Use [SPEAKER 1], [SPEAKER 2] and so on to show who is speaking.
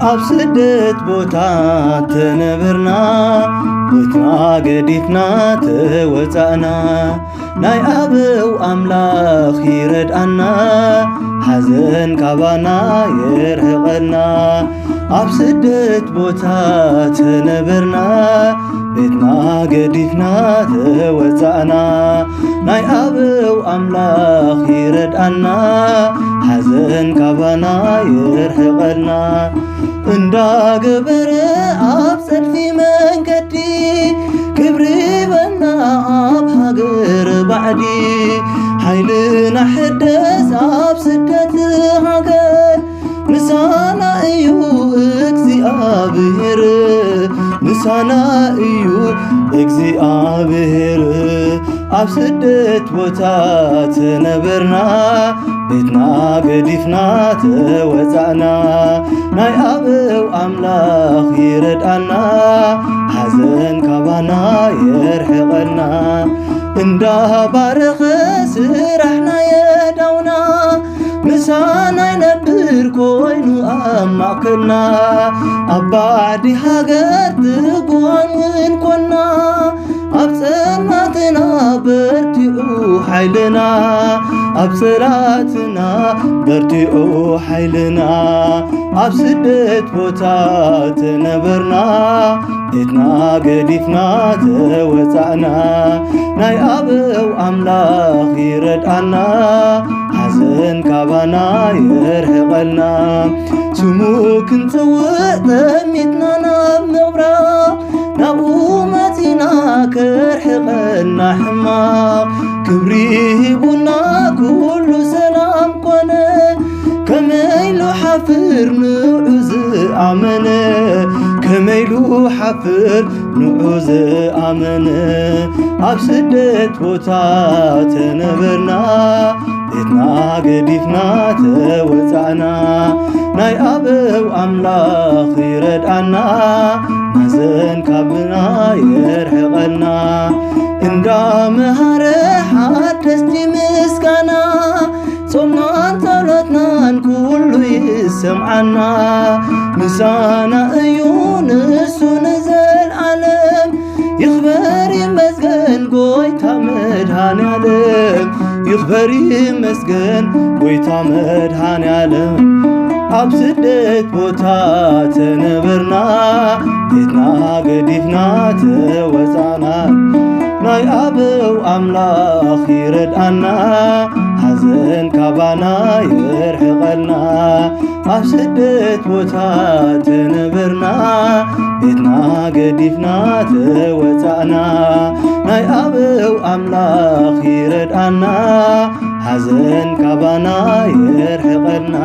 [SPEAKER 1] ኣብ ስደት ቦታ ተነበርና ቤትና ገዲፍና ተወፃእና ናይ ኣበው ኣምላኽ ይረድኣና ሓዘን ካባና የርሕቐና ኣብ ስደት ቦታ ተነበርና ቤትና ገዲፍና ተወፃእና ናይ ኣበው ኣምላኽ ይረድኣና ሓዘን ካባና የርሕቐና እንዳገበረ ኣብ ጸልፊ መንገዲ ክብሪ በና ኣብ ሃገር ባዕዲ ሓይልና ሕደስ ኣብ ስደት ሃገር ምሳና እዩ እግዚአብሔር ምሳና እዩ እግዚአብሔር ኣብ ስደት ቦታ ተነበርና ቤትና ገዲፍና ተወፃእና ናይ ኣበው ኣምላኽ ይረድኣና ሓዘን ካባና የርሕቐና እንዳባረኸ ስራሕና የዳውና ምሳና ይነብር ኮይኑ ኣብ ማእከልና ኣብ ባዕዲ ሃገር ትጉሃን ኮና ኣብ ጸልማትና በርቲዑ ሓይልና ኣብ ጸላትና በርቲዑ ሓይልና ኣብ ስደት ቦታ ተነበርና ቤትና ገዲፍና ተወፃእና ናይ ኣበው ኣምላኽ ይረድኣና ሓዘን ካባና የርሕቐልና ስሙ ክንጽውዕ ጠሚትና ናብ ምቕራብ ናብኡ መጺና ከርሕቐና ሕማቕ ክብሪ ሂቡና ኩሉ ሰላም ኮነ ከመይሉ ሓፍር ንዑ ዝኣመነ ከመይሉ ሓፍር ንዑ ዝኣመነ ኣብ ስደት ቦታ ተነበርና ቤትና ገዲፍና ተወፃእና ናይ ኣበው ኣምላኽ ይረድኣና ሓዘን ካብና የርሕቐና እንዳመሃረ ሓደስቲ ምስጋና ጾምናን ጸሎትናን ኩሉ ይሰምዓና ምሳና እዩ ንሱ ንዘለዓለም ይኽበር ይመስገን ጎይታ መድኃኔዓለም ይኽበር ይመስገን ጎይታ መድኃኔዓለም ኣብ ስደት ቦታ ተነበርና ቤትና ገዲፍና ተወፃእና ናይ ኣበው ኣምላኽ ይረድኣና ሓዘን ካባና የርሕቐልና ኣብ ስደት ቦታ ተነበርና ቤትና ገዲፍና ተወፃእና ናይ ኣበው ኣምላኽ ይረድኣና ሓዘን ካባና የርሕቐልና